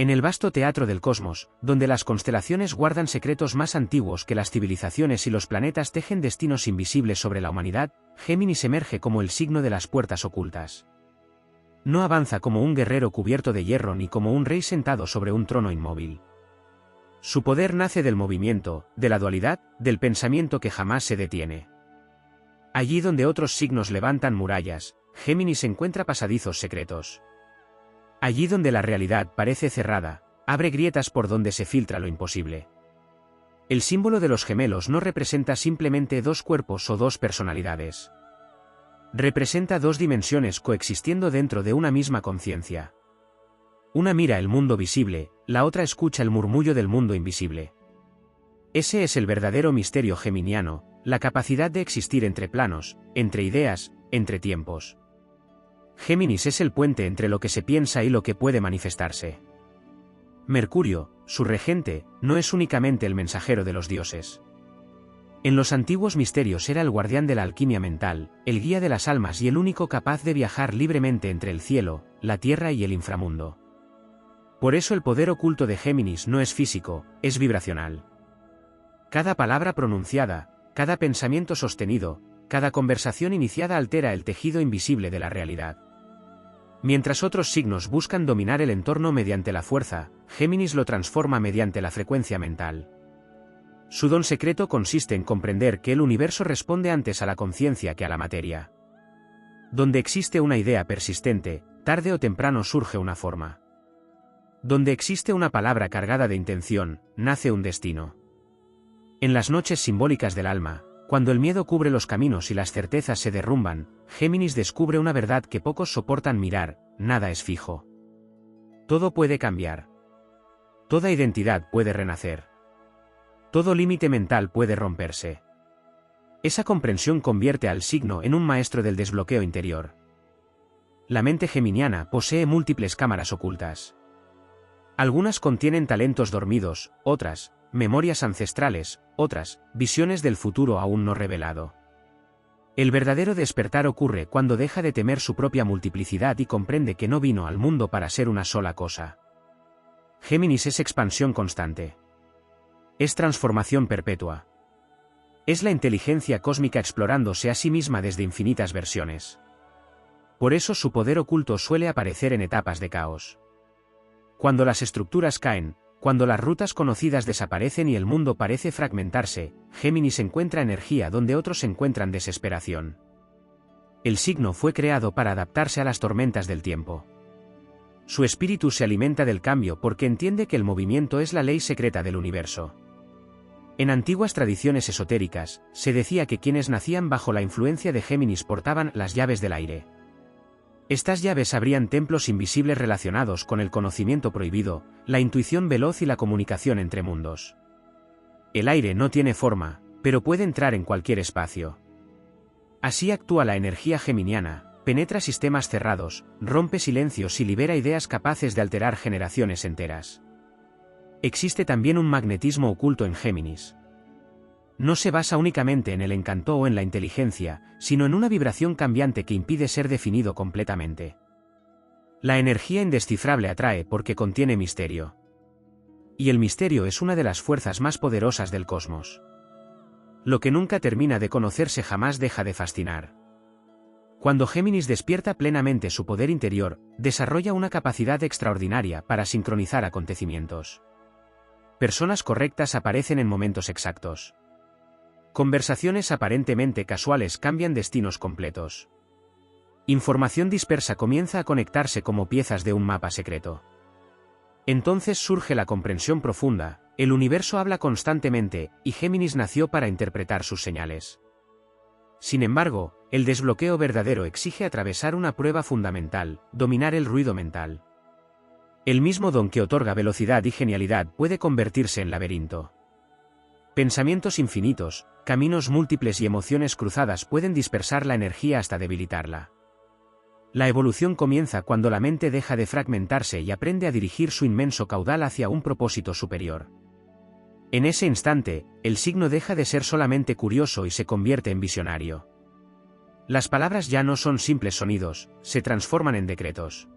En el vasto teatro del cosmos, donde las constelaciones guardan secretos más antiguos que las civilizaciones y los planetas tejen destinos invisibles sobre la humanidad, Géminis emerge como el signo de las puertas ocultas. No avanza como un guerrero cubierto de hierro ni como un rey sentado sobre un trono inmóvil. Su poder nace del movimiento, de la dualidad, del pensamiento que jamás se detiene. Allí donde otros signos levantan murallas, Géminis encuentra pasadizos secretos. Allí donde la realidad parece cerrada, abre grietas por donde se filtra lo imposible. El símbolo de los gemelos no representa simplemente dos cuerpos o dos personalidades. Representa dos dimensiones coexistiendo dentro de una misma conciencia. Una mira el mundo visible, la otra escucha el murmullo del mundo invisible. Ese es el verdadero misterio geminiano, la capacidad de existir entre planos, entre ideas, entre tiempos. Géminis es el puente entre lo que se piensa y lo que puede manifestarse. Mercurio, su regente, no es únicamente el mensajero de los dioses. En los antiguos misterios era el guardián de la alquimia mental, el guía de las almas y el único capaz de viajar libremente entre el cielo, la tierra y el inframundo. Por eso el poder oculto de Géminis no es físico, es vibracional. Cada palabra pronunciada, cada pensamiento sostenido, cada conversación iniciada altera el tejido invisible de la realidad. Mientras otros signos buscan dominar el entorno mediante la fuerza, Géminis lo transforma mediante la frecuencia mental. Su don secreto consiste en comprender que el universo responde antes a la conciencia que a la materia. Donde existe una idea persistente, tarde o temprano surge una forma. Donde existe una palabra cargada de intención, nace un destino. En las noches simbólicas del alma, cuando el miedo cubre los caminos y las certezas se derrumban, Géminis descubre una verdad que pocos soportan mirar: nada es fijo. Todo puede cambiar. Toda identidad puede renacer. Todo límite mental puede romperse. Esa comprensión convierte al signo en un maestro del desbloqueo interior. La mente geminiana posee múltiples cámaras ocultas. Algunas contienen talentos dormidos, otras, memorias ancestrales, otras, visiones del futuro aún no revelado. El verdadero despertar ocurre cuando deja de temer su propia multiplicidad y comprende que no vino al mundo para ser una sola cosa. Géminis es expansión constante. Es transformación perpetua. Es la inteligencia cósmica explorándose a sí misma desde infinitas versiones. Por eso su poder oculto suele aparecer en etapas de caos. Cuando las estructuras caen, cuando las rutas conocidas desaparecen y el mundo parece fragmentarse, Géminis encuentra energía donde otros encuentran desesperación. El signo fue creado para adaptarse a las tormentas del tiempo. Su espíritu se alimenta del cambio porque entiende que el movimiento es la ley secreta del universo. En antiguas tradiciones esotéricas, se decía que quienes nacían bajo la influencia de Géminis portaban las llaves del aire. Estas llaves abrían templos invisibles relacionados con el conocimiento prohibido, la intuición veloz y la comunicación entre mundos. El aire no tiene forma, pero puede entrar en cualquier espacio. Así actúa la energía geminiana, penetra sistemas cerrados, rompe silencios y libera ideas capaces de alterar generaciones enteras. Existe también un magnetismo oculto en Géminis. No se basa únicamente en el encanto o en la inteligencia, sino en una vibración cambiante que impide ser definido completamente. La energía indescifrable atrae porque contiene misterio. Y el misterio es una de las fuerzas más poderosas del cosmos. Lo que nunca termina de conocerse jamás deja de fascinar. Cuando Géminis despierta plenamente su poder interior, desarrolla una capacidad extraordinaria para sincronizar acontecimientos. Personas correctas aparecen en momentos exactos. Conversaciones aparentemente casuales cambian destinos completos. Información dispersa comienza a conectarse como piezas de un mapa secreto. Entonces surge la comprensión profunda, el universo habla constantemente, y Géminis nació para interpretar sus señales. Sin embargo, el desbloqueo verdadero exige atravesar una prueba fundamental: dominar el ruido mental. El mismo don que otorga velocidad y genialidad puede convertirse en laberinto. Pensamientos infinitos, caminos múltiples y emociones cruzadas pueden dispersar la energía hasta debilitarla. La evolución comienza cuando la mente deja de fragmentarse y aprende a dirigir su inmenso caudal hacia un propósito superior. En ese instante, el signo deja de ser solamente curioso y se convierte en visionario. Las palabras ya no son simples sonidos, se transforman en decretos.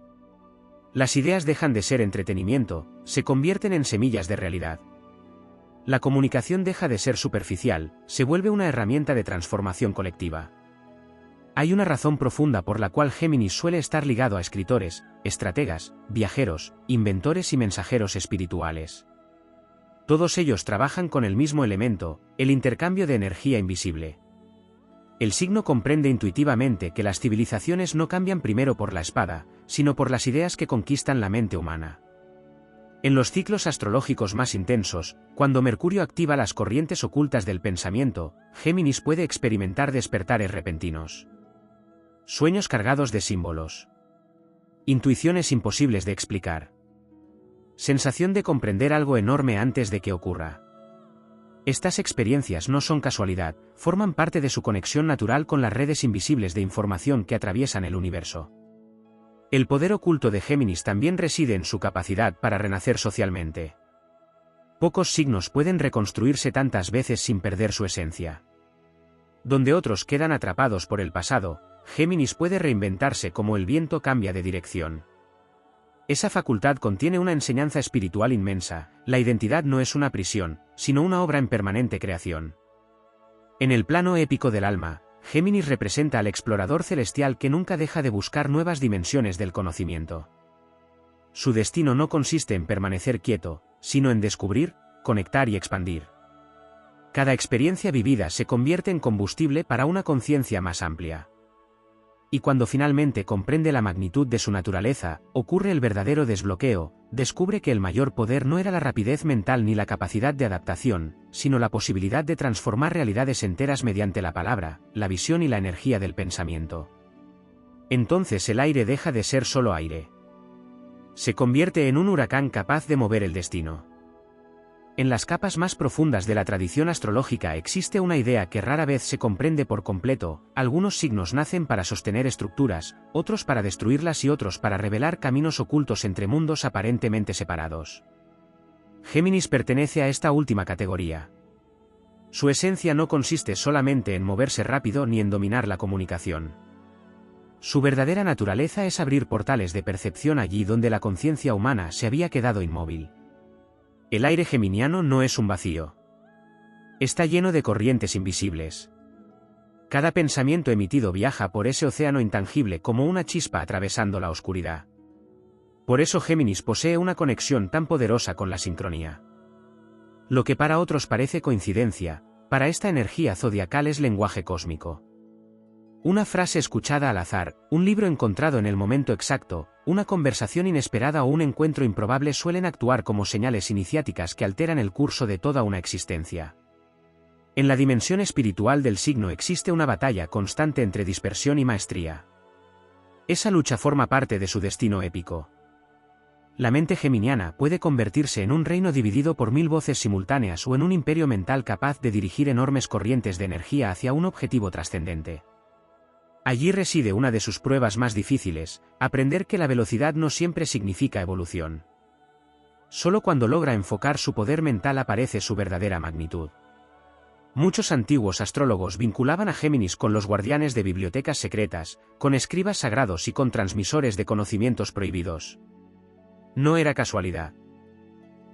Las ideas dejan de ser entretenimiento, se convierten en semillas de realidad. La comunicación deja de ser superficial, se vuelve una herramienta de transformación colectiva. Hay una razón profunda por la cual Géminis suele estar ligado a escritores, estrategas, viajeros, inventores y mensajeros espirituales. Todos ellos trabajan con el mismo elemento, el intercambio de energía invisible. El signo comprende intuitivamente que las civilizaciones no cambian primero por la espada, sino por las ideas que conquistan la mente humana. En los ciclos astrológicos más intensos, cuando Mercurio activa las corrientes ocultas del pensamiento, Géminis puede experimentar despertares repentinos. Sueños cargados de símbolos. Intuiciones imposibles de explicar. Sensación de comprender algo enorme antes de que ocurra. Estas experiencias no son casualidad, forman parte de su conexión natural con las redes invisibles de información que atraviesan el universo. El poder oculto de Géminis también reside en su capacidad para renacer socialmente. Pocos signos pueden reconstruirse tantas veces sin perder su esencia. Donde otros quedan atrapados por el pasado, Géminis puede reinventarse como el viento cambia de dirección. Esa facultad contiene una enseñanza espiritual inmensa: la identidad no es una prisión, sino una obra en permanente creación. En el plano épico del alma, Géminis representa al explorador celestial que nunca deja de buscar nuevas dimensiones del conocimiento. Su destino no consiste en permanecer quieto, sino en descubrir, conectar y expandir. Cada experiencia vivida se convierte en combustible para una conciencia más amplia. Y cuando finalmente comprende la magnitud de su naturaleza, ocurre el verdadero desbloqueo, descubre que el mayor poder no era la rapidez mental ni la capacidad de adaptación, sino la posibilidad de transformar realidades enteras mediante la palabra, la visión y la energía del pensamiento. Entonces el aire deja de ser solo aire. Se convierte en un huracán capaz de mover el destino. En las capas más profundas de la tradición astrológica existe una idea que rara vez se comprende por completo: algunos signos nacen para sostener estructuras, otros para destruirlas y otros para revelar caminos ocultos entre mundos aparentemente separados. Géminis pertenece a esta última categoría. Su esencia no consiste solamente en moverse rápido ni en dominar la comunicación. Su verdadera naturaleza es abrir portales de percepción allí donde la conciencia humana se había quedado inmóvil. El aire geminiano no es un vacío. Está lleno de corrientes invisibles. Cada pensamiento emitido viaja por ese océano intangible como una chispa atravesando la oscuridad. Por eso Géminis posee una conexión tan poderosa con la sincronía. Lo que para otros parece coincidencia, para esta energía zodiacal es lenguaje cósmico. Una frase escuchada al azar, un libro encontrado en el momento exacto, una conversación inesperada o un encuentro improbable suelen actuar como señales iniciáticas que alteran el curso de toda una existencia. En la dimensión espiritual del signo existe una batalla constante entre dispersión y maestría. Esa lucha forma parte de su destino épico. La mente geminiana puede convertirse en un reino dividido por 1000 voces simultáneas o en un imperio mental capaz de dirigir enormes corrientes de energía hacia un objetivo trascendente. Allí reside una de sus pruebas más difíciles: aprender que la velocidad no siempre significa evolución. Solo cuando logra enfocar su poder mental aparece su verdadera magnitud. Muchos antiguos astrólogos vinculaban a Géminis con los guardianes de bibliotecas secretas, con escribas sagrados y con transmisores de conocimientos prohibidos. No era casualidad.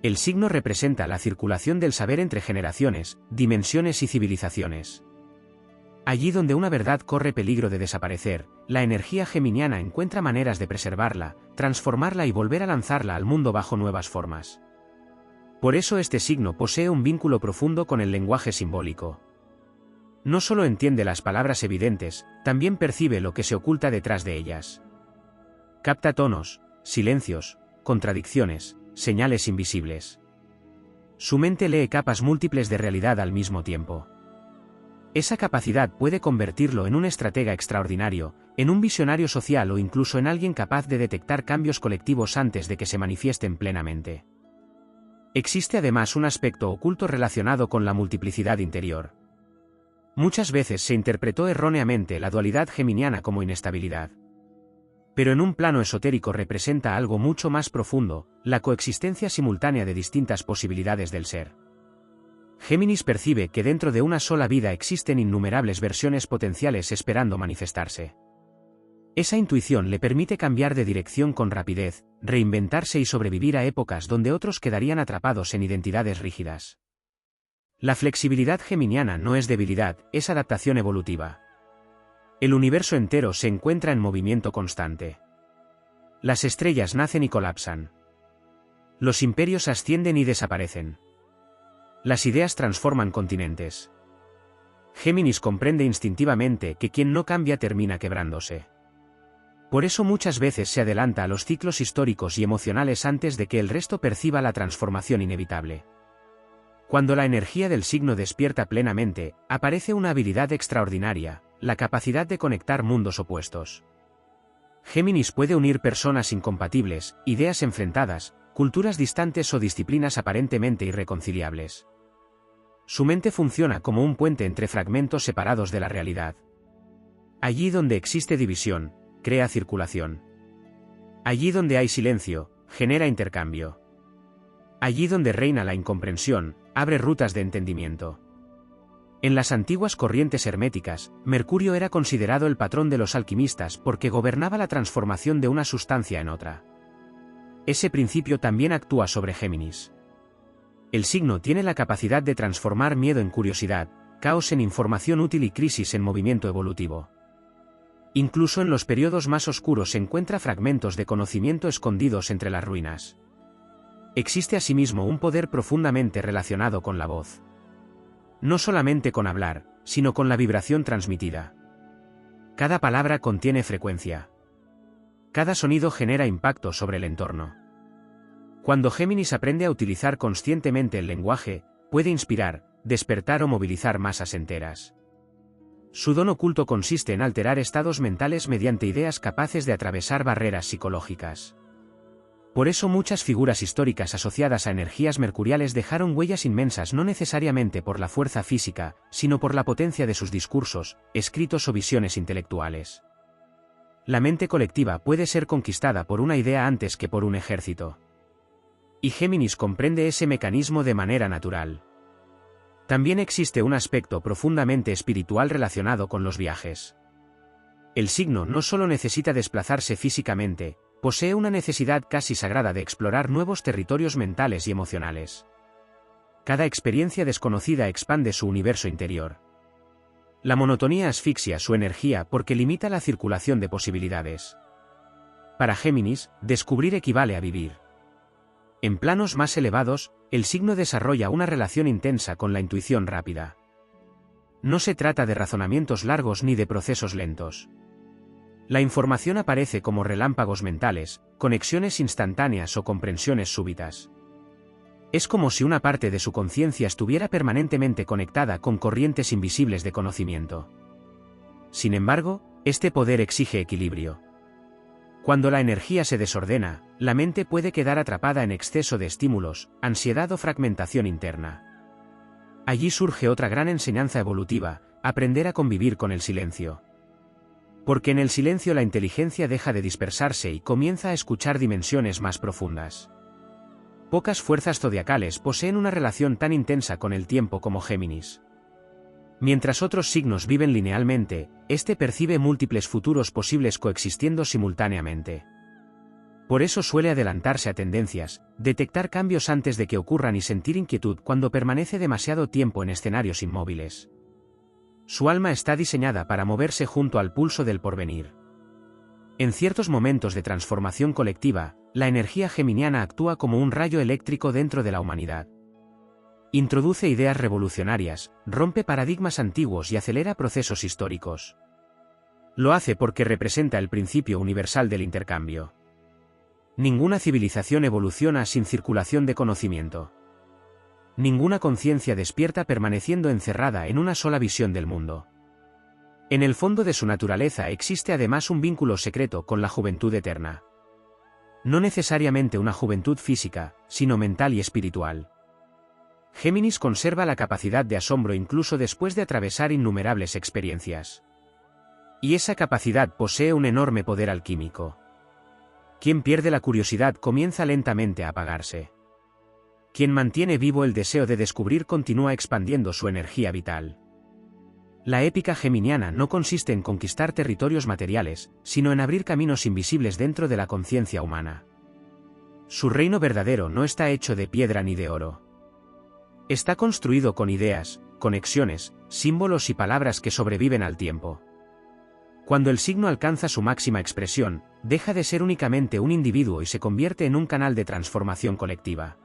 El signo representa la circulación del saber entre generaciones, dimensiones y civilizaciones. Allí donde una verdad corre peligro de desaparecer, la energía geminiana encuentra maneras de preservarla, transformarla y volver a lanzarla al mundo bajo nuevas formas. Por eso este signo posee un vínculo profundo con el lenguaje simbólico. No solo entiende las palabras evidentes, también percibe lo que se oculta detrás de ellas. Capta tonos, silencios, contradicciones, señales invisibles. Su mente lee capas múltiples de realidad al mismo tiempo. Esa capacidad puede convertirlo en un estratega extraordinario, en un visionario social o incluso en alguien capaz de detectar cambios colectivos antes de que se manifiesten plenamente. Existe además un aspecto oculto relacionado con la multiplicidad interior. Muchas veces se interpretó erróneamente la dualidad geminiana como inestabilidad. Pero en un plano esotérico representa algo mucho más profundo: la coexistencia simultánea de distintas posibilidades del ser. Géminis percibe que dentro de una sola vida existen innumerables versiones potenciales esperando manifestarse. Esa intuición le permite cambiar de dirección con rapidez, reinventarse y sobrevivir a épocas donde otros quedarían atrapados en identidades rígidas. La flexibilidad geminiana no es debilidad, es adaptación evolutiva. El universo entero se encuentra en movimiento constante. Las estrellas nacen y colapsan. Los imperios ascienden y desaparecen. Las ideas transforman continentes. Géminis comprende instintivamente que quien no cambia termina quebrándose. Por eso muchas veces se adelanta a los ciclos históricos y emocionales antes de que el resto perciba la transformación inevitable. Cuando la energía del signo despierta plenamente, aparece una habilidad extraordinaria, la capacidad de conectar mundos opuestos. Géminis puede unir personas incompatibles, ideas enfrentadas, culturas distantes o disciplinas aparentemente irreconciliables. Su mente funciona como un puente entre fragmentos separados de la realidad. Allí donde existe división, crea circulación. Allí donde hay silencio, genera intercambio. Allí donde reina la incomprensión, abre rutas de entendimiento. En las antiguas corrientes herméticas, Mercurio era considerado el patrón de los alquimistas porque gobernaba la transformación de una sustancia en otra. Ese principio también actúa sobre Géminis. El signo tiene la capacidad de transformar miedo en curiosidad, caos en información útil y crisis en movimiento evolutivo. Incluso en los periodos más oscuros se encuentra fragmentos de conocimiento escondidos entre las ruinas. Existe asimismo un poder profundamente relacionado con la voz. No solamente con hablar, sino con la vibración transmitida. Cada palabra contiene frecuencia. Cada sonido genera impacto sobre el entorno. Cuando Géminis aprende a utilizar conscientemente el lenguaje, puede inspirar, despertar o movilizar masas enteras. Su don oculto consiste en alterar estados mentales mediante ideas capaces de atravesar barreras psicológicas. Por eso muchas figuras históricas asociadas a energías mercuriales dejaron huellas inmensas no necesariamente por la fuerza física, sino por la potencia de sus discursos, escritos o visiones intelectuales. La mente colectiva puede ser conquistada por una idea antes que por un ejército. Y Géminis comprende ese mecanismo de manera natural. También existe un aspecto profundamente espiritual relacionado con los viajes. El signo no solo necesita desplazarse físicamente, posee una necesidad casi sagrada de explorar nuevos territorios mentales y emocionales. Cada experiencia desconocida expande su universo interior. La monotonía asfixia su energía porque limita la circulación de posibilidades. Para Géminis, descubrir equivale a vivir. En planos más elevados, el signo desarrolla una relación intensa con la intuición rápida. No se trata de razonamientos largos ni de procesos lentos. La información aparece como relámpagos mentales, conexiones instantáneas o comprensiones súbitas. Es como si una parte de su conciencia estuviera permanentemente conectada con corrientes invisibles de conocimiento. Sin embargo, este poder exige equilibrio. Cuando la energía se desordena, la mente puede quedar atrapada en exceso de estímulos, ansiedad o fragmentación interna. Allí surge otra gran enseñanza evolutiva, aprender a convivir con el silencio. Porque en el silencio la inteligencia deja de dispersarse y comienza a escuchar dimensiones más profundas. Pocas fuerzas zodiacales poseen una relación tan intensa con el tiempo como Géminis. Mientras otros signos viven linealmente, este percibe múltiples futuros posibles coexistiendo simultáneamente. Por eso suele adelantarse a tendencias, detectar cambios antes de que ocurran y sentir inquietud cuando permanece demasiado tiempo en escenarios inmóviles. Su alma está diseñada para moverse junto al pulso del porvenir. En ciertos momentos de transformación colectiva, la energía geminiana actúa como un rayo eléctrico dentro de la humanidad. Introduce ideas revolucionarias, rompe paradigmas antiguos y acelera procesos históricos. Lo hace porque representa el principio universal del intercambio. Ninguna civilización evoluciona sin circulación de conocimiento. Ninguna conciencia despierta permaneciendo encerrada en una sola visión del mundo. En el fondo de su naturaleza existe además un vínculo secreto con la juventud eterna. No necesariamente una juventud física, sino mental y espiritual. Géminis conserva la capacidad de asombro incluso después de atravesar innumerables experiencias. Y esa capacidad posee un enorme poder alquímico. Quien pierde la curiosidad comienza lentamente a apagarse. Quien mantiene vivo el deseo de descubrir continúa expandiendo su energía vital. La épica geminiana no consiste en conquistar territorios materiales, sino en abrir caminos invisibles dentro de la conciencia humana. Su reino verdadero no está hecho de piedra ni de oro. Está construido con ideas, conexiones, símbolos y palabras que sobreviven al tiempo. Cuando el signo alcanza su máxima expresión, deja de ser únicamente un individuo y se convierte en un canal de transformación colectiva.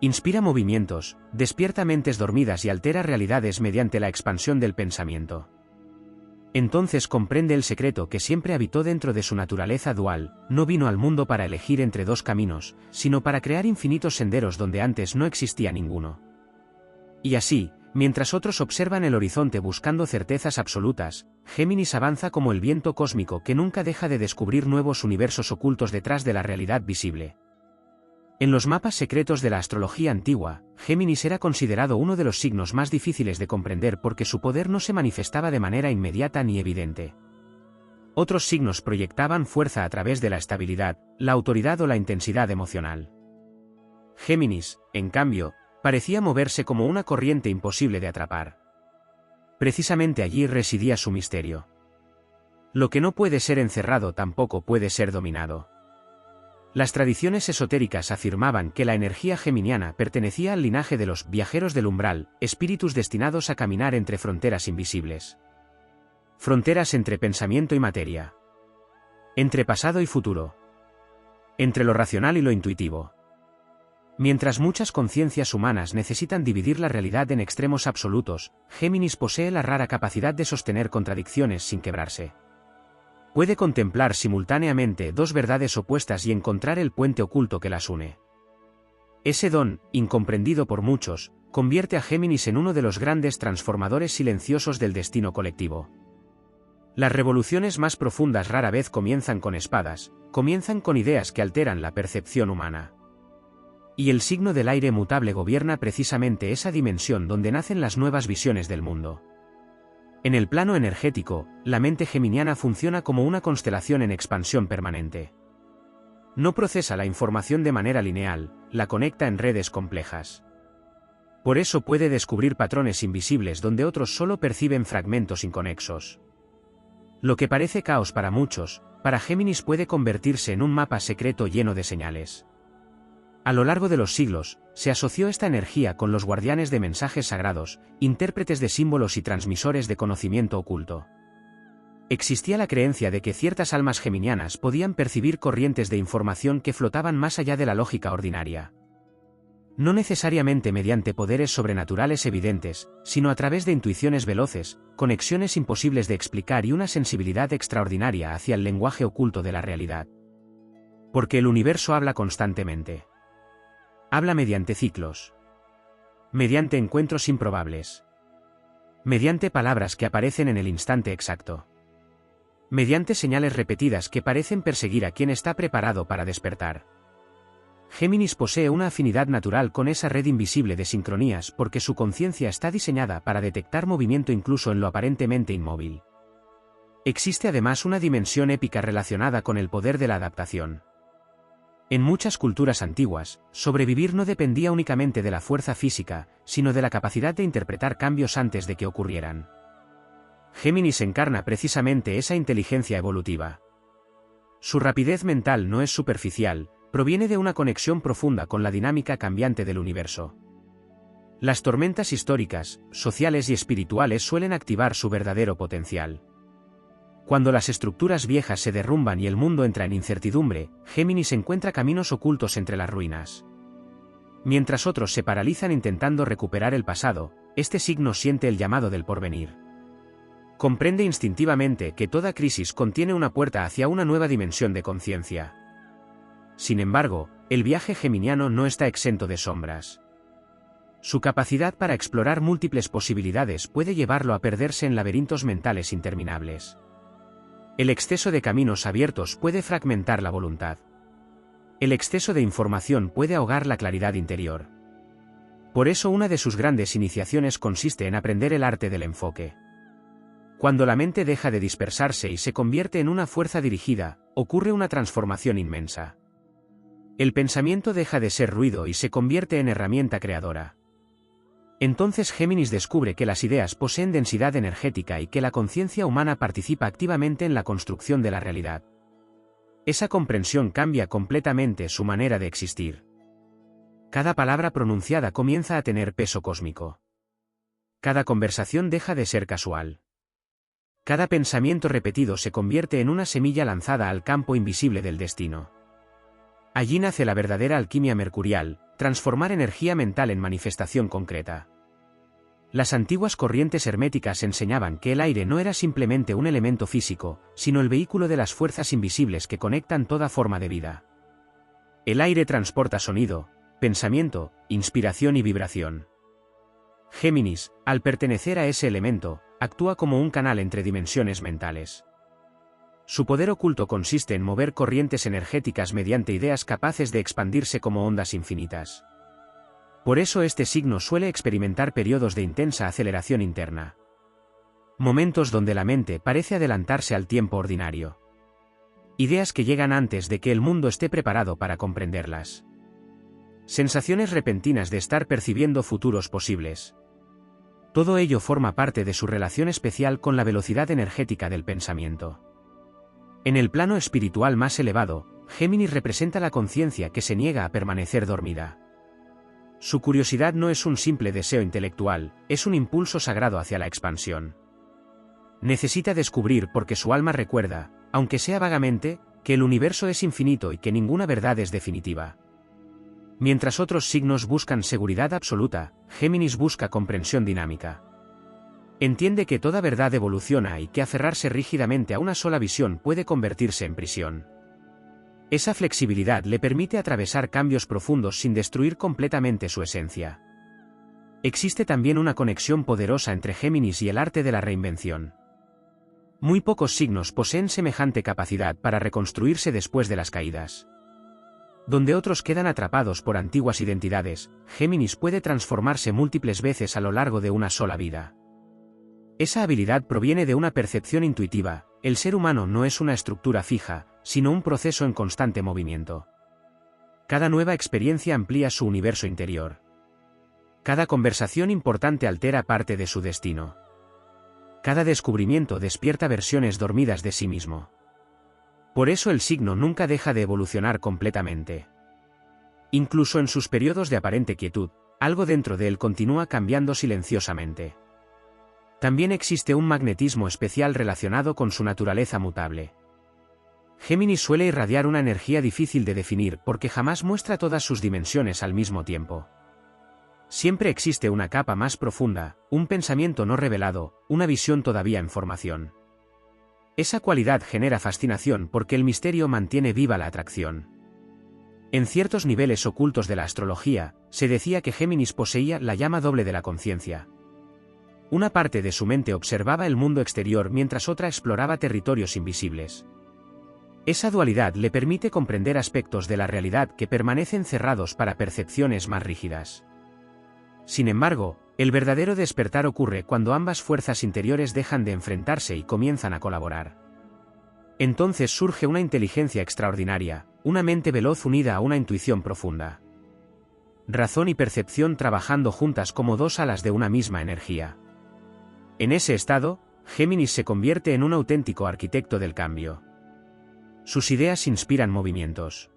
Inspira movimientos, despierta mentes dormidas y altera realidades mediante la expansión del pensamiento. Entonces comprende el secreto que siempre habitó dentro de su naturaleza dual: no vino al mundo para elegir entre dos caminos, sino para crear infinitos senderos donde antes no existía ninguno. Y así, mientras otros observan el horizonte buscando certezas absolutas, Géminis avanza como el viento cósmico que nunca deja de descubrir nuevos universos ocultos detrás de la realidad visible. En los mapas secretos de la astrología antigua, Géminis era considerado uno de los signos más difíciles de comprender porque su poder no se manifestaba de manera inmediata ni evidente. Otros signos proyectaban fuerza a través de la estabilidad, la autoridad o la intensidad emocional. Géminis, en cambio, parecía moverse como una corriente imposible de atrapar. Precisamente allí residía su misterio. Lo que no puede ser encerrado tampoco puede ser dominado. Las tradiciones esotéricas afirmaban que la energía geminiana pertenecía al linaje de los viajeros del umbral, espíritus destinados a caminar entre fronteras invisibles. Fronteras entre pensamiento y materia. Entre pasado y futuro. Entre lo racional y lo intuitivo. Mientras muchas conciencias humanas necesitan dividir la realidad en extremos absolutos, Géminis posee la rara capacidad de sostener contradicciones sin quebrarse. Puede contemplar simultáneamente dos verdades opuestas y encontrar el puente oculto que las une. Ese don, incomprendido por muchos, convierte a Géminis en uno de los grandes transformadores silenciosos del destino colectivo. Las revoluciones más profundas rara vez comienzan con espadas, comienzan con ideas que alteran la percepción humana. Y el signo del aire mutable gobierna precisamente esa dimensión donde nacen las nuevas visiones del mundo. En el plano energético, la mente geminiana funciona como una constelación en expansión permanente. No procesa la información de manera lineal, la conecta en redes complejas. Por eso puede descubrir patrones invisibles donde otros solo perciben fragmentos inconexos. Lo que parece caos para muchos, para Géminis puede convertirse en un mapa secreto lleno de señales. A lo largo de los siglos, se asoció esta energía con los guardianes de mensajes sagrados, intérpretes de símbolos y transmisores de conocimiento oculto. Existía la creencia de que ciertas almas geminianas podían percibir corrientes de información que flotaban más allá de la lógica ordinaria. No necesariamente mediante poderes sobrenaturales evidentes, sino a través de intuiciones veloces, conexiones imposibles de explicar y una sensibilidad extraordinaria hacia el lenguaje oculto de la realidad. Porque el universo habla constantemente. Habla mediante ciclos. Mediante encuentros improbables. Mediante palabras que aparecen en el instante exacto. Mediante señales repetidas que parecen perseguir a quien está preparado para despertar. Géminis posee una afinidad natural con esa red invisible de sincronías porque su conciencia está diseñada para detectar movimiento incluso en lo aparentemente inmóvil. Existe además una dimensión épica relacionada con el poder de la adaptación. En muchas culturas antiguas, sobrevivir no dependía únicamente de la fuerza física, sino de la capacidad de interpretar cambios antes de que ocurrieran. Géminis encarna precisamente esa inteligencia evolutiva. Su rapidez mental no es superficial, proviene de una conexión profunda con la dinámica cambiante del universo. Las tormentas históricas, sociales y espirituales suelen activar su verdadero potencial. Cuando las estructuras viejas se derrumban y el mundo entra en incertidumbre, Géminis encuentra caminos ocultos entre las ruinas. Mientras otros se paralizan intentando recuperar el pasado, este signo siente el llamado del porvenir. Comprende instintivamente que toda crisis contiene una puerta hacia una nueva dimensión de conciencia. Sin embargo, el viaje geminiano no está exento de sombras. Su capacidad para explorar múltiples posibilidades puede llevarlo a perderse en laberintos mentales interminables. El exceso de caminos abiertos puede fragmentar la voluntad. El exceso de información puede ahogar la claridad interior. Por eso una de sus grandes iniciaciones consiste en aprender el arte del enfoque. Cuando la mente deja de dispersarse y se convierte en una fuerza dirigida, ocurre una transformación inmensa. El pensamiento deja de ser ruido y se convierte en herramienta creadora. Entonces Géminis descubre que las ideas poseen densidad energética y que la conciencia humana participa activamente en la construcción de la realidad. Esa comprensión cambia completamente su manera de existir. Cada palabra pronunciada comienza a tener peso cósmico. Cada conversación deja de ser casual. Cada pensamiento repetido se convierte en una semilla lanzada al campo invisible del destino. Allí nace la verdadera alquimia mercurial, transformar energía mental en manifestación concreta. Las antiguas corrientes herméticas enseñaban que el aire no era simplemente un elemento físico, sino el vehículo de las fuerzas invisibles que conectan toda forma de vida. El aire transporta sonido, pensamiento, inspiración y vibración. Géminis, al pertenecer a ese elemento, actúa como un canal entre dimensiones mentales. Su poder oculto consiste en mover corrientes energéticas mediante ideas capaces de expandirse como ondas infinitas. Por eso este signo suele experimentar periodos de intensa aceleración interna. Momentos donde la mente parece adelantarse al tiempo ordinario. Ideas que llegan antes de que el mundo esté preparado para comprenderlas. Sensaciones repentinas de estar percibiendo futuros posibles. Todo ello forma parte de su relación especial con la velocidad energética del pensamiento. En el plano espiritual más elevado, Géminis representa la conciencia que se niega a permanecer dormida. Su curiosidad no es un simple deseo intelectual, es un impulso sagrado hacia la expansión. Necesita descubrir porque su alma recuerda, aunque sea vagamente, que el universo es infinito y que ninguna verdad es definitiva. Mientras otros signos buscan seguridad absoluta, Géminis busca comprensión dinámica. Entiende que toda verdad evoluciona y que aferrarse rígidamente a una sola visión puede convertirse en prisión. Esa flexibilidad le permite atravesar cambios profundos sin destruir completamente su esencia. Existe también una conexión poderosa entre Géminis y el arte de la reinvención. Muy pocos signos poseen semejante capacidad para reconstruirse después de las caídas. Donde otros quedan atrapados por antiguas identidades, Géminis puede transformarse múltiples veces a lo largo de una sola vida. Esa habilidad proviene de una percepción intuitiva: el ser humano no es una estructura fija, sino un proceso en constante movimiento. Cada nueva experiencia amplía su universo interior. Cada conversación importante altera parte de su destino. Cada descubrimiento despierta versiones dormidas de sí mismo. Por eso el signo nunca deja de evolucionar completamente. Incluso en sus periodos de aparente quietud, algo dentro de él continúa cambiando silenciosamente. También existe un magnetismo especial relacionado con su naturaleza mutable. Géminis suele irradiar una energía difícil de definir porque jamás muestra todas sus dimensiones al mismo tiempo. Siempre existe una capa más profunda, un pensamiento no revelado, una visión todavía en formación. Esa cualidad genera fascinación porque el misterio mantiene viva la atracción. En ciertos niveles ocultos de la astrología, se decía que Géminis poseía la llama doble de la conciencia. Una parte de su mente observaba el mundo exterior mientras otra exploraba territorios invisibles. Esa dualidad le permite comprender aspectos de la realidad que permanecen cerrados para percepciones más rígidas. Sin embargo, el verdadero despertar ocurre cuando ambas fuerzas interiores dejan de enfrentarse y comienzan a colaborar. Entonces surge una inteligencia extraordinaria, una mente veloz unida a una intuición profunda. Razón y percepción trabajando juntas como dos alas de una misma energía. En ese estado, Géminis se convierte en un auténtico arquitecto del cambio. Sus ideas inspiran movimientos.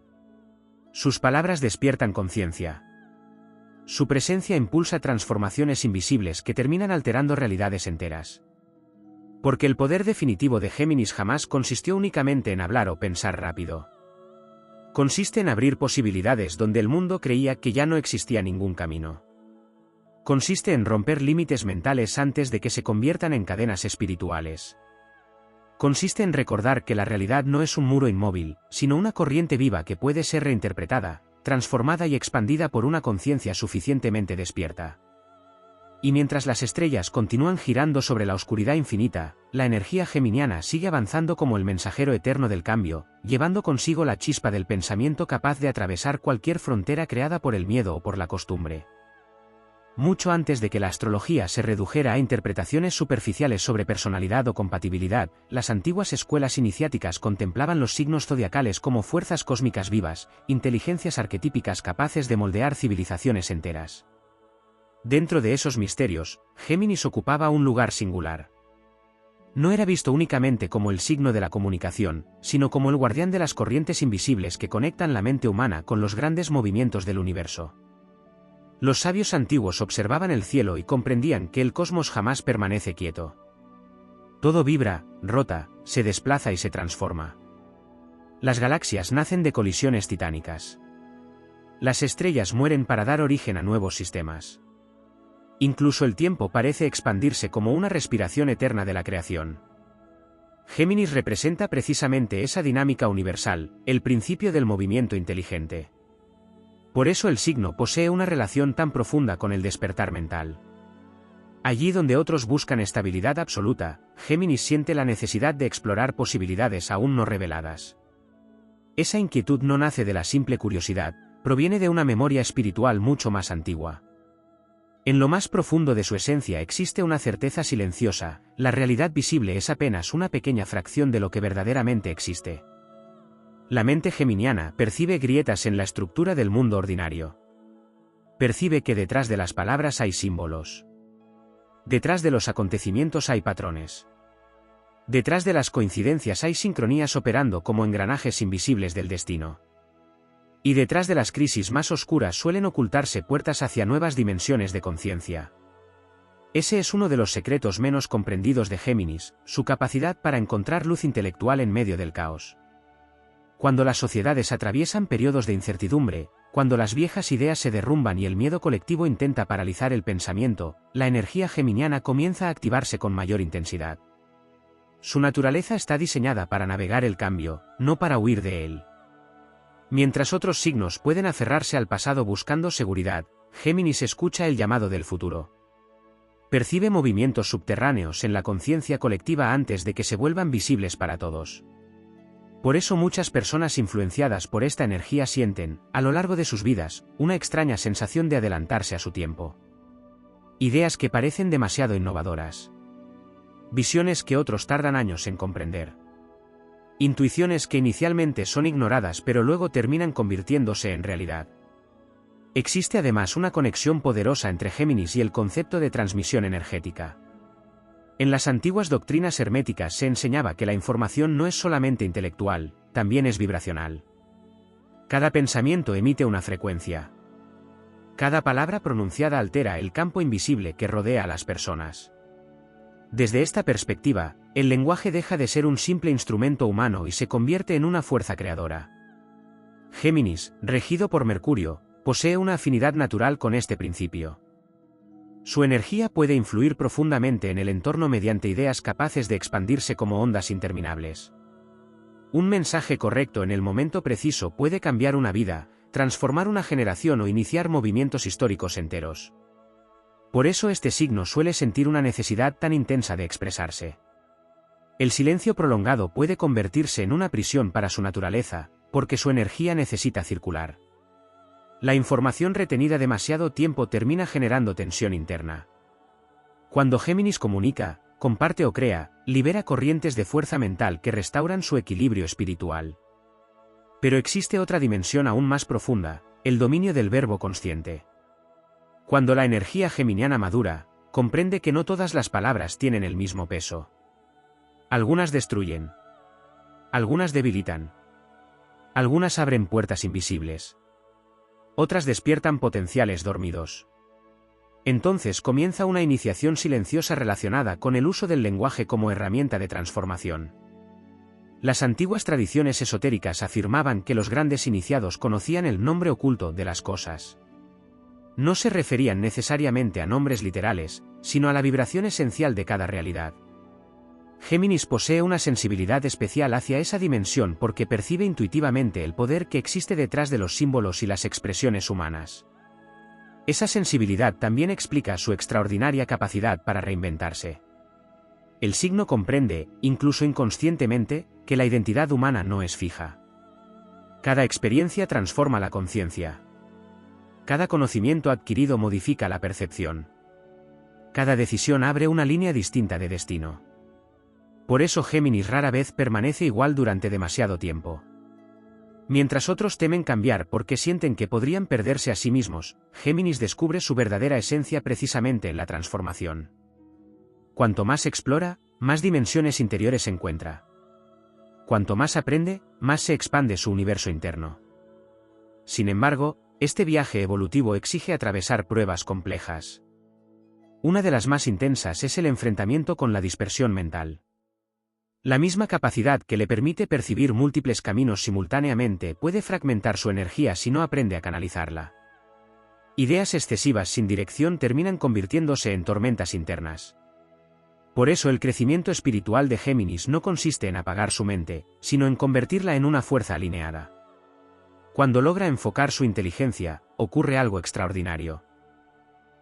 Sus palabras despiertan conciencia. Su presencia impulsa transformaciones invisibles que terminan alterando realidades enteras. Porque el poder definitivo de Géminis jamás consistió únicamente en hablar o pensar rápido. Consiste en abrir posibilidades donde el mundo creía que ya no existía ningún camino. Consiste en romper límites mentales antes de que se conviertan en cadenas espirituales. Consiste en recordar que la realidad no es un muro inmóvil, sino una corriente viva que puede ser reinterpretada, transformada y expandida por una conciencia suficientemente despierta. Y mientras las estrellas continúan girando sobre la oscuridad infinita, la energía geminiana sigue avanzando como el mensajero eterno del cambio, llevando consigo la chispa del pensamiento capaz de atravesar cualquier frontera creada por el miedo o por la costumbre. Mucho antes de que la astrología se redujera a interpretaciones superficiales sobre personalidad o compatibilidad, las antiguas escuelas iniciáticas contemplaban los signos zodiacales como fuerzas cósmicas vivas, inteligencias arquetípicas capaces de moldear civilizaciones enteras. Dentro de esos misterios, Géminis ocupaba un lugar singular. No era visto únicamente como el signo de la comunicación, sino como el guardián de las corrientes invisibles que conectan la mente humana con los grandes movimientos del universo. Los sabios antiguos observaban el cielo y comprendían que el cosmos jamás permanece quieto. Todo vibra, rota, se desplaza y se transforma. Las galaxias nacen de colisiones titánicas. Las estrellas mueren para dar origen a nuevos sistemas. Incluso el tiempo parece expandirse como una respiración eterna de la creación. Géminis representa precisamente esa dinámica universal, el principio del movimiento inteligente. Por eso el signo posee una relación tan profunda con el despertar mental. Allí donde otros buscan estabilidad absoluta, Géminis siente la necesidad de explorar posibilidades aún no reveladas. Esa inquietud no nace de la simple curiosidad, proviene de una memoria espiritual mucho más antigua. En lo más profundo de su esencia existe una certeza silenciosa: la realidad visible es apenas una pequeña fracción de lo que verdaderamente existe. La mente geminiana percibe grietas en la estructura del mundo ordinario. Percibe que detrás de las palabras hay símbolos. Detrás de los acontecimientos hay patrones. Detrás de las coincidencias hay sincronías operando como engranajes invisibles del destino. Y detrás de las crisis más oscuras suelen ocultarse puertas hacia nuevas dimensiones de conciencia. Ese es uno de los secretos menos comprendidos de Géminis, su capacidad para encontrar luz intelectual en medio del caos. Cuando las sociedades atraviesan periodos de incertidumbre, cuando las viejas ideas se derrumban y el miedo colectivo intenta paralizar el pensamiento, la energía geminiana comienza a activarse con mayor intensidad. Su naturaleza está diseñada para navegar el cambio, no para huir de él. Mientras otros signos pueden aferrarse al pasado buscando seguridad, Géminis escucha el llamado del futuro. Percibe movimientos subterráneos en la conciencia colectiva antes de que se vuelvan visibles para todos. Por eso muchas personas influenciadas por esta energía sienten, a lo largo de sus vidas, una extraña sensación de adelantarse a su tiempo. Ideas que parecen demasiado innovadoras. Visiones que otros tardan años en comprender. Intuiciones que inicialmente son ignoradas pero luego terminan convirtiéndose en realidad. Existe además una conexión poderosa entre Géminis y el concepto de transmisión energética. En las antiguas doctrinas herméticas se enseñaba que la información no es solamente intelectual, también es vibracional. Cada pensamiento emite una frecuencia. Cada palabra pronunciada altera el campo invisible que rodea a las personas. Desde esta perspectiva, el lenguaje deja de ser un simple instrumento humano y se convierte en una fuerza creadora. Géminis, regido por Mercurio, posee una afinidad natural con este principio. Su energía puede influir profundamente en el entorno mediante ideas capaces de expandirse como ondas interminables. Un mensaje correcto en el momento preciso puede cambiar una vida, transformar una generación o iniciar movimientos históricos enteros. Por eso este signo suele sentir una necesidad tan intensa de expresarse. El silencio prolongado puede convertirse en una prisión para su naturaleza, porque su energía necesita circular. La información retenida demasiado tiempo termina generando tensión interna. Cuando Géminis comunica, comparte o crea, libera corrientes de fuerza mental que restauran su equilibrio espiritual. Pero existe otra dimensión aún más profunda, el dominio del verbo consciente. Cuando la energía geminiana madura, comprende que no todas las palabras tienen el mismo peso. Algunas destruyen. Algunas debilitan. Algunas abren puertas invisibles. Otras despiertan potenciales dormidos. Entonces comienza una iniciación silenciosa relacionada con el uso del lenguaje como herramienta de transformación. Las antiguas tradiciones esotéricas afirmaban que los grandes iniciados conocían el nombre oculto de las cosas. No se referían necesariamente a nombres literales, sino a la vibración esencial de cada realidad. Géminis posee una sensibilidad especial hacia esa dimensión porque percibe intuitivamente el poder que existe detrás de los símbolos y las expresiones humanas. Esa sensibilidad también explica su extraordinaria capacidad para reinventarse. El signo comprende, incluso inconscientemente, que la identidad humana no es fija. Cada experiencia transforma la conciencia. Cada conocimiento adquirido modifica la percepción. Cada decisión abre una línea distinta de destino. Por eso Géminis rara vez permanece igual durante demasiado tiempo. Mientras otros temen cambiar porque sienten que podrían perderse a sí mismos, Géminis descubre su verdadera esencia precisamente en la transformación. Cuanto más explora, más dimensiones interiores encuentra. Cuanto más aprende, más se expande su universo interno. Sin embargo, este viaje evolutivo exige atravesar pruebas complejas. Una de las más intensas es el enfrentamiento con la dispersión mental. La misma capacidad que le permite percibir múltiples caminos simultáneamente puede fragmentar su energía si no aprende a canalizarla. Ideas excesivas sin dirección terminan convirtiéndose en tormentas internas. Por eso el crecimiento espiritual de Géminis no consiste en apagar su mente, sino en convertirla en una fuerza alineada. Cuando logra enfocar su inteligencia, ocurre algo extraordinario.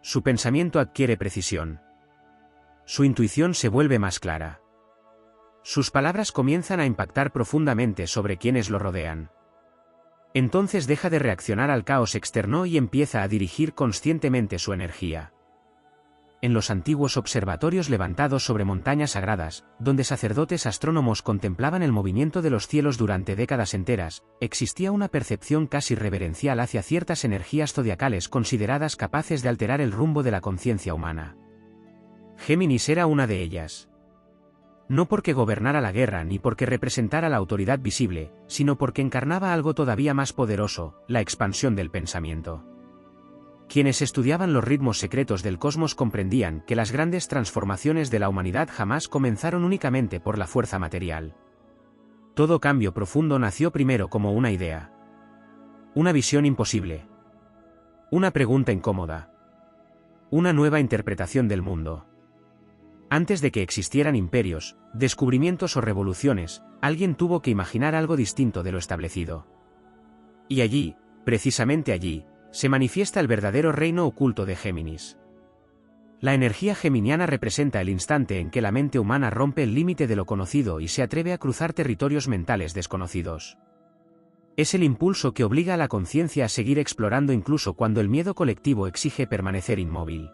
Su pensamiento adquiere precisión. Su intuición se vuelve más clara. Sus palabras comienzan a impactar profundamente sobre quienes lo rodean. Entonces deja de reaccionar al caos externo y empieza a dirigir conscientemente su energía. En los antiguos observatorios levantados sobre montañas sagradas, donde sacerdotes astrónomos contemplaban el movimiento de los cielos durante décadas enteras, existía una percepción casi reverencial hacia ciertas energías zodiacales consideradas capaces de alterar el rumbo de la conciencia humana. Géminis era una de ellas. No porque gobernara la guerra ni porque representara la autoridad visible, sino porque encarnaba algo todavía más poderoso, la expansión del pensamiento. Quienes estudiaban los ritmos secretos del cosmos comprendían que las grandes transformaciones de la humanidad jamás comenzaron únicamente por la fuerza material. Todo cambio profundo nació primero como una idea. Una visión imposible. Una pregunta incómoda. Una nueva interpretación del mundo. Antes de que existieran imperios, descubrimientos o revoluciones, alguien tuvo que imaginar algo distinto de lo establecido. Y allí, precisamente allí, se manifiesta el verdadero reino oculto de Géminis. La energía geminiana representa el instante en que la mente humana rompe el límite de lo conocido y se atreve a cruzar territorios mentales desconocidos. Es el impulso que obliga a la conciencia a seguir explorando incluso cuando el miedo colectivo exige permanecer inmóvil.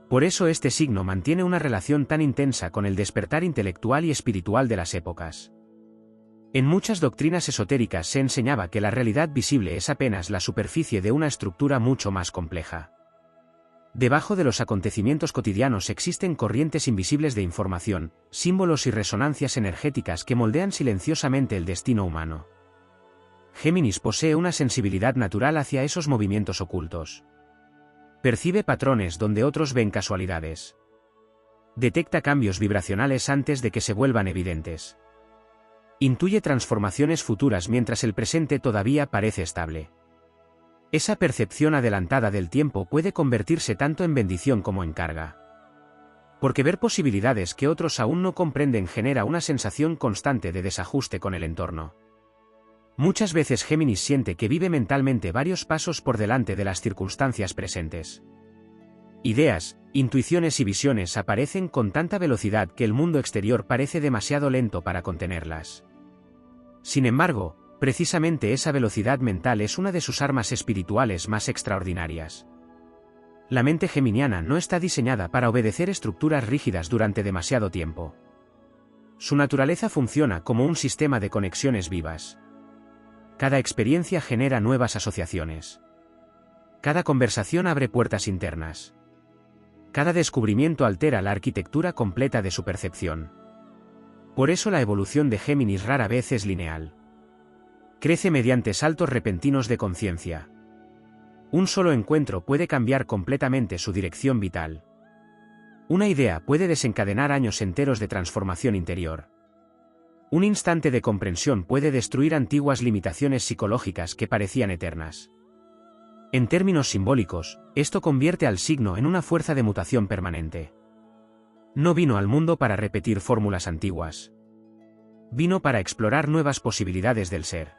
Por eso este signo mantiene una relación tan intensa con el despertar intelectual y espiritual de las épocas. En muchas doctrinas esotéricas se enseñaba que la realidad visible es apenas la superficie de una estructura mucho más compleja. Debajo de los acontecimientos cotidianos existen corrientes invisibles de información, símbolos y resonancias energéticas que moldean silenciosamente el destino humano. Géminis posee una sensibilidad natural hacia esos movimientos ocultos. Percibe patrones donde otros ven casualidades. Detecta cambios vibracionales antes de que se vuelvan evidentes. Intuye transformaciones futuras mientras el presente todavía parece estable. Esa percepción adelantada del tiempo puede convertirse tanto en bendición como en carga. Porque ver posibilidades que otros aún no comprenden genera una sensación constante de desajuste con el entorno. Muchas veces Géminis siente que vive mentalmente varios pasos por delante de las circunstancias presentes. Ideas, intuiciones y visiones aparecen con tanta velocidad que el mundo exterior parece demasiado lento para contenerlas. Sin embargo, precisamente esa velocidad mental es una de sus armas espirituales más extraordinarias. La mente geminiana no está diseñada para obedecer estructuras rígidas durante demasiado tiempo. Su naturaleza funciona como un sistema de conexiones vivas. Cada experiencia genera nuevas asociaciones. Cada conversación abre puertas internas. Cada descubrimiento altera la arquitectura completa de su percepción. Por eso la evolución de Géminis rara vez es lineal. Crece mediante saltos repentinos de conciencia. Un solo encuentro puede cambiar completamente su dirección vital. Una idea puede desencadenar años enteros de transformación interior. Un instante de comprensión puede destruir antiguas limitaciones psicológicas que parecían eternas. En términos simbólicos, esto convierte al signo en una fuerza de mutación permanente. No vino al mundo para repetir fórmulas antiguas. Vino para explorar nuevas posibilidades del ser.